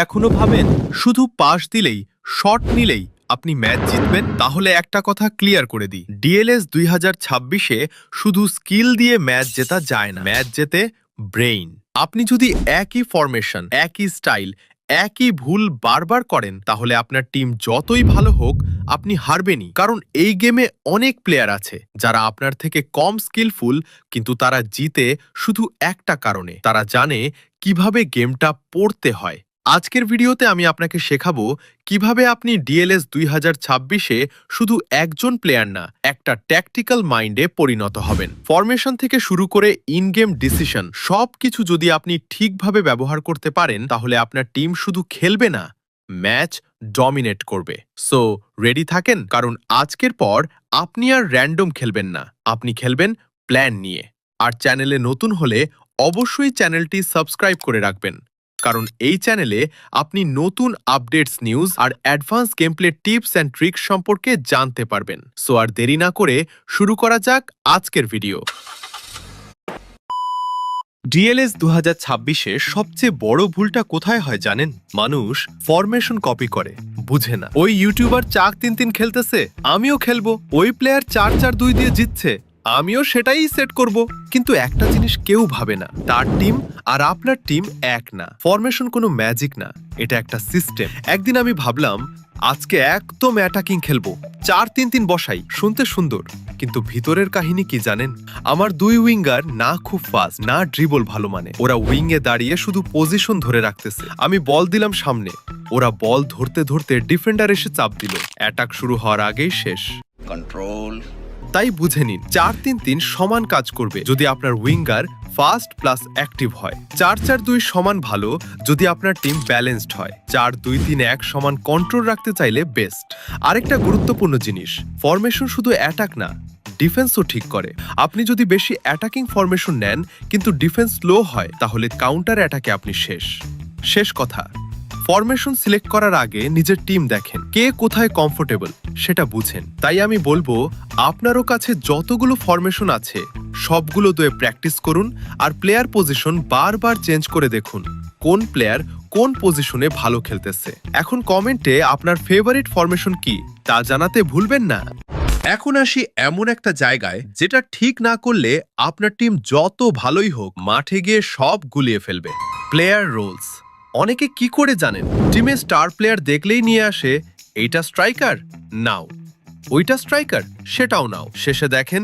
এখনো ভাবেন শুধু পাস দিলেই শট নিলেই আপনি ম্যাচ জিতবেন? তাহলে একটা কথা ক্লিয়ার করে দিই, ডিএলএস 2026-এ শুধু স্কিল দিয়ে ম্যাচ জেতা যায় না, ম্যাচ জেতে ব্রেইন। আপনি যদি একই ফরমেশন, একই স্টাইল, একই ভুল বারবার করেন, তাহলে আপনার টিম যতই ভালো হোক আপনি হারবেনই। কারণ এই গেমে অনেক প্লেয়ার আছে যারা আপনার থেকে কম স্কিলফুল, কিন্তু তারা জিতে শুধু একটা কারণে, তারা জানে কিভাবে গেমটা পড়তে হয়। আজকের ভিডিওতে আমি আপনাকে শেখাবো কিভাবে আপনি ডিএলএস 2026-এ শুধু একজন প্লেয়ার না, একটা ট্যাকটিক্যাল মাইন্ডে পরিণত হবেন। ফরমেশন থেকে শুরু করে ইন গেম ডিসিশন সবকিছু যদি আপনি ঠিকভাবে ব্যবহার করতে পারেন, তাহলে আপনার টিম শুধু খেলবে না, ম্যাচ ডমিনেট করবে। সো রেডি থাকেন, কারণ আজকের পর আপনি আর র্যান্ডম খেলবেন না, আপনি খেলবেন প্ল্যান নিয়ে। আর চ্যানেলে নতুন হলে অবশ্যই চ্যানেলটি সাবস্ক্রাইব করে রাখবেন, কারণ এই চ্যানেলে আপনি নতুন আপডেটস, নিউজ আর advance gameplay tips and tricks সম্পর্কে জানতে পারবেন। সো আর দেরি না করে শুরু করা যাক আজকের ভিডিও। ডিএলএস 2026-এ সবচেয়ে বড় ভুলটা কোথায় হয় জানেন? মানুষ ফরমেশন কপি করে, বুঝে না। ওই ইউটিউবার 4-3-3 খেলতেছে, আমিও খেলবো। ওই প্লেয়ার 4-4-2 দিয়ে জিতছে, আমিও সেটাই সেট করব। কিন্তু একটা জিনিস কেউ ভাবে না, তার টিম আর আপনার টিম এক না। ফরমেশন কোনো ম্যাজিক না, এটা একটা সিস্টেম। একদিন আমি ভাবলাম আজকে একদম অ্যাটাকিং খেলবো, 4-3-3 বসাই, শুনতে সুন্দর, কিন্তু ভিতরের কাহিনী কি জানেন? আমার দুই উইঙ্গার না খুব ফাস্ট, না ড্রিবল ভালো, মানে ওরা উইঙ্গে দাঁড়িয়ে শুধু পজিশন ধরে রাখতেছে। আমি বল দিলাম সামনে, ওরা বল ধরতে ধরতে ডিফেন্ডার এসে চাপ দিল, অ্যাটাক শুরু হওয়ার আগেই শেষ। কন্ট্রোল। তাই বুঝে নিন, 4-3-3 সমান কাজ করবে যদি আপনার উইঙ্গার ফাস্ট প্লাস অ্যাক্টিভ হয়। 4-4-2 সমান ভালো যদি আপনার টিম ব্যালেন্সড হয়। 4-2-3-1 সমান কন্ট্রোল রাখতে চাইলে বেস্ট। আরেকটা গুরুত্বপূর্ণ জিনিস, ফরমেশন শুধু অ্যাটাক না, ডিফেন্সও ঠিক করে। আপনি যদি বেশি অ্যাটাকিং ফরমেশন নেন কিন্তু ডিফেন্স লো হয়, তাহলে কাউন্টার অ্যাটাকে আপনি শেষ কথা। ফরমেশন সিলেক্ট করার আগে নিজের টিম দেখেন, কে কোথায় কমফোর্টেবল সেটা বুঝেন। তাই আমি বলবো, আপনারও কাছে যতগুলো ফরমেশন আছে সবগুলো দিয়ে প্র্যাকটিস করুন, আর প্লেয়ার পজিশন বারবার চেঞ্জ করে দেখুন কোন প্লেয়ার কোন পজিশনে ভালো খেলতেছে। এখন কমেন্টে আপনার ফেভারিট ফরমেশন কি তা জানাতে ভুলবেন না। এখন আসি এমন একটা জায়গায় যেটা ঠিক না করলে আপনার টিম যত ভালোই হোক মাঠে গিয়ে সব গুলিয়ে ফেলবে। Player roles. অনেকে কি করে জানেন? টিমে স্টার প্লেয়ার দেখলেই নিয়ে আসে, এইটা স্ট্রাইকার নাও, ওইটা স্ট্রাইকার সেটাও নাও। শেষে দেখেন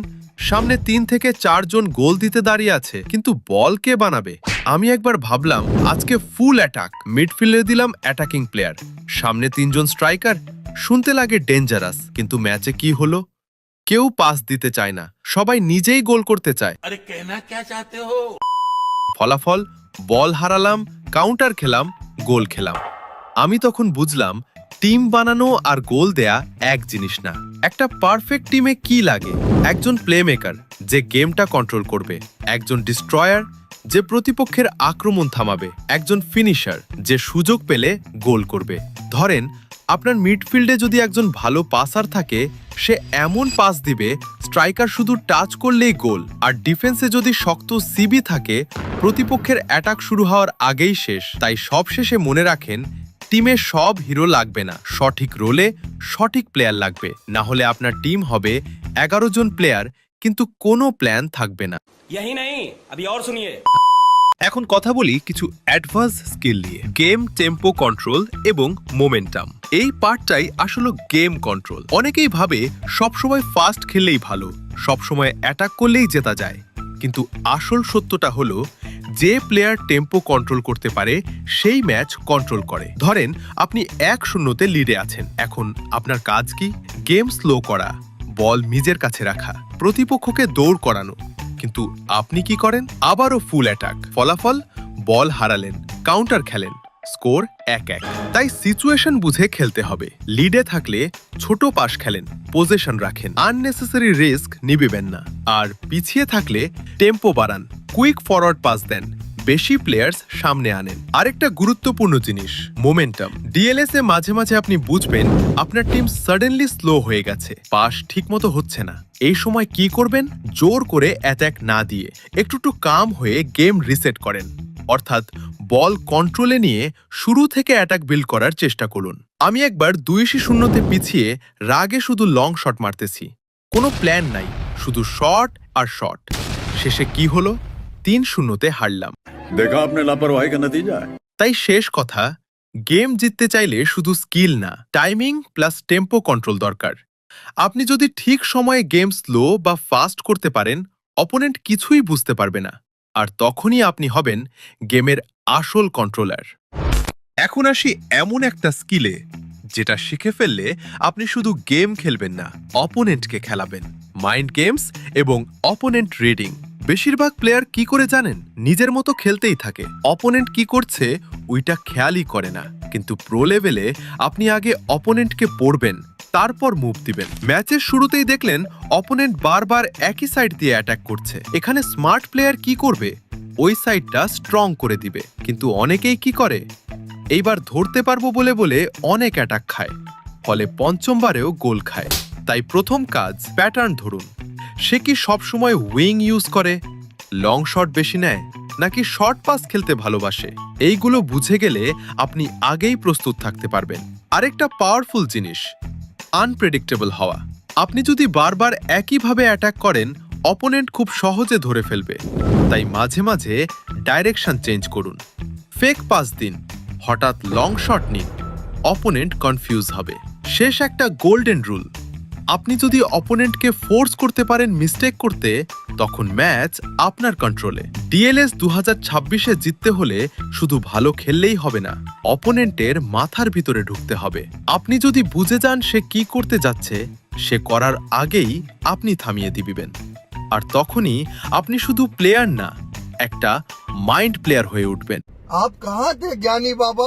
সামনে 3 থেকে 4 জন গোল দিতে দাঁড়িয়ে আছে, কিন্তু বল কে বানাবে? আমি একবার ভাবলাম আজকে ফুল অ্যাটাক, মিডফিল্ডে দিলাম অ্যাটাকিং প্লেয়ার, সামনে 3 জন স্ট্রাইকার। শুনতে লাগে ডেঞ্জারাস, কিন্তু ম্যাচে কি হলো? কেউ পাস দিতে চায় না, সবাই নিজেই গোল করতে চায়। আরে কেনা কে চাতে হো? ফলাফল, বল হারালাম, কাউন্টার খেলাম, গোল খেলাম। আমি তখন বুঝলাম টিম বানানো আর গোল দেয়া এক জিনিস না। একটা পারফেক্ট টিমে কি লাগে? একজন প্লেমেকার যে গেমটা কন্ট্রোল করবে, একজন ডিস্ট্রয়ার যে প্রতিপক্ষের আক্রমণ থামাবে, একজন ফিনিশার যে সুযোগ পেলে গোল করবে। ধরেন আপনার মিডফিল্ডে যদি একজন ভালো পাসার থাকে, সে এমন পাস দিবে স্ট্রাইকার শুধু টাচ করলেই গোল। আর ডিফেন্সে যদি শক্ত সিবি থাকে, প্রতিপক্ষের অ্যাটাক শুরু হওয়ার আগেই শেষ। তাই সবশেষে মনে রাখেন, টিমে সব হিরো লাগবে না, সঠিক রোলে সঠিক প্লেয়ার লাগবে। না হলে আপনার টিম হবে 11 জন প্লেয়ার, কিন্তু কোনো প্ল্যান থাকবে না। यही नहीं, अभी और सुनिए। এখন কথা বলি কিছু অ্যাডভান্স স্কিল নিয়ে। গেম টেম্পো কন্ট্রোল এবং মোমেন্টাম, এই পার্টটাই আসলে গেম কন্ট্রোল। অনেকেই ভাবে সবসময় ফাস্ট খেললেই ভালো, সবসময় অ্যাটাক করলেই জেতা যায়, কিন্তু আসল সত্যটা হলো যে প্লেয়ার টেম্পো কন্ট্রোল করতে পারে সেই ম্যাচ কন্ট্রোল করে। ধরেন আপনি 1-0-তে লিডে আছেন, এখন আপনার কাজ কি? গেম স্লো করা, বল নিজের কাছে রাখা, প্রতিপক্ষকে দৌড় করানো। কিন্তু আপনি কি করেন? আবারও ফুল অ্যাটাক। ফলাফল, বল হারালেন, কাউন্টার খেলেন, স্কোর 1-1। তাই সিচুয়েশন বুঝে খেলতে হবে। লিডে থাকলে ছোট পাস খেলেন, পজিশন রাখেন, আননেসেসারি রিস্ক নিবেন না। আর পিছিয়ে থাকলে টেম্পো বাড়ান, কুইক ফরওয়ার্ড পাস দেন, বেশি প্লেয়ার্স সামনে আনেন। আরেকটা গুরুত্বপূর্ণ জিনিস, মোমেন্টাম। ডিএলএস এ মাঝে মাঝে আপনি বুঝবেন আপনার টিম সাডেনলি স্লো হয়ে গেছে, পাস ঠিকমতো হচ্ছে না। এই সময় কি করবেন? জোর করে অ্যাটাক না দিয়ে একটু কাম হয়ে গেম রিসেট করেন। অর্থাৎ বল কন্ট্রোলে নিয়ে শুরু থেকে অ্যাটাক বিল্ড করার চেষ্টা করুন। আমি একবার 2-0-তে পিছিয়ে রাগে শুধু লং শট মারতেছি, কোনো প্ল্যান নাই, শুধু শট আর শট। শেষে কি হলো? 3-0-তে হারলাম। देखा आपने लापरवाही का नतीजा है। তাই শেষ কথা, গেম জিততে চাইলে শুধু স্কিল না, টাইমিং প্লাস টেম্পো কন্ট্রোল দরকার। আপনি যদি ঠিক সময়ে গেম স্লো বা ফাস্ট করতে পারেন, অপোনেন্ট কিছুই বুঝতে পারবে না, আর তখনই আপনি হবেন গেমের আসল কন্ট্রোলার। এখন আসি এমন একটা স্কিলে যেটা শিখে ফেললে আপনি শুধু গেম খেলবেন না, অপোনেন্টকে খেলাবেন। মাইন্ড গেমস এবং অপোনেন্ট রিডিং। বেশিরভাগ প্লেয়ার কি করে জানেন? নিজের মতো খেলতেই থাকে, অপোনেন্ট কি করছে ওইটা খেয়ালই করে না। কিন্তু প্রো লেভেলে আপনি আগে অপোনেন্টকে পড়বেন, তারপর মুভ দিবেন। ম্যাচের শুরুতেই দেখলেন অপোনেন্ট বারবার একই সাইড দিয়ে অ্যাটাক করছে, এখানে স্মার্ট প্লেয়ার কি করবে? ওই সাইডটা স্ট্রং করে দিবে। কিন্তু অনেকেই কি করে, এইবার ধরতে পারবো বলে বলে অনেক অ্যাটাক খায়, ফলে পঞ্চমবারেও গোল খায়। তাই প্রথম কাজ, প্যাটার্ন ধরুন। সে কি সবসময় উইং ইউজ করে, লং শট বেশি নেয়, নাকি শর্ট পাস খেলতে ভালোবাসে? এইগুলো বুঝে গেলে আপনি আগেই প্রস্তুত থাকতে পারবেন। আরেকটা পাওয়ারফুল জিনিস, আনপ্রেডিক্টেবল হওয়া। আপনি যদি বারবার একইভাবে অ্যাটাক করেন, অপোনেন্ট খুব সহজে ধরে ফেলবে। তাই মাঝে মাঝে ডাইরেকশন চেঞ্জ করুন, ফেক পাস দিন, হঠাৎ লং শট নিন, অপোনেন্ট কনফিউজ হবে। শেষ একটা গোল্ডেন রুল, আপনি যদি অপোনেন্টকে ফোর্স করতে পারেন মিস্টেক করতে, তখন ম্যাচ আপনার কন্ট্রোলে। ডিএলএস 2026-এ জিততে হলে শুধু ভালো খেললেই হবে না, অপোনেন্টের মাথার ভিতরে ঢুকতে হবে। আপনি যদি বুঝে যান সে কি করতে যাচ্ছে, সে করার আগেই আপনি থামিয়ে দিবেন। আর তখনই আপনি শুধু প্লেয়ার না, একটা মাইন্ড প্লেয়ার হয়ে উঠবেন। आप कहाँ थे ज्ञानी बाबा?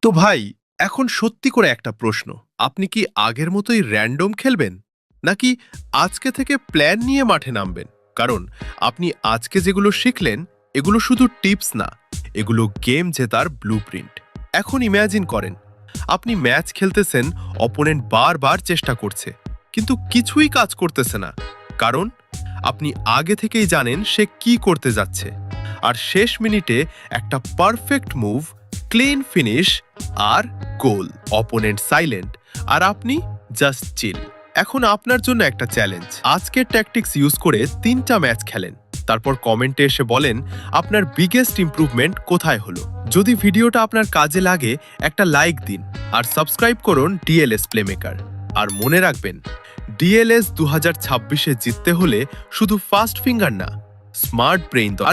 তো ভাই, এখন সত্যি করে একটা প্রশ্ন, আপনি কি আগের মতোই র্যান্ডম খেলবেন, নাকি আজকে থেকে প্ল্যান নিয়ে মাঠে নামবেন? কারণ আপনি আজকে যেগুলো শিখলেন, এগুলো শুধু টিপস না, এগুলো গেম জেতার ব্লুপ্রিন্ট। এখন ইম্যাজিন করেন আপনি ম্যাচ খেলতেছেন, অপোনেন্ট বারবার চেষ্টা করছে, কিন্তু কিছুই কাজ করতেছে না। কারণ আপনি আগে থেকেই জানেন সে কি করতে যাচ্ছে, আর শেষ মিনিটে একটা পারফেক্ট মুভ, ক্লিন ফিনিশ আর গোল। অপোনেন্ট সাইলেন্ট আর আপনি জাস্ট চিল। এখন আপনার জন্য একটা চ্যালেঞ্জ, আজকের ট্যাকটিক্স ইউজ করে 3টা ম্যাচ খেলেন, তারপর কমেন্টে এসে বলেন আপনার বিগেস্ট ইমপ্রুভমেন্ট কোথায় হলো। যদি ভিডিওটা আপনার কাজে লাগে একটা লাইক দিন আর সাবস্ক্রাইব করুন ডিএলএস প্লেমেকার। আর মনে রাখবেন, ডিএলএস 2026-এ জিততে হলে শুধু ফাস্ট ফিঙ্গার না, স্মার্ট ব্রেইন দরকার।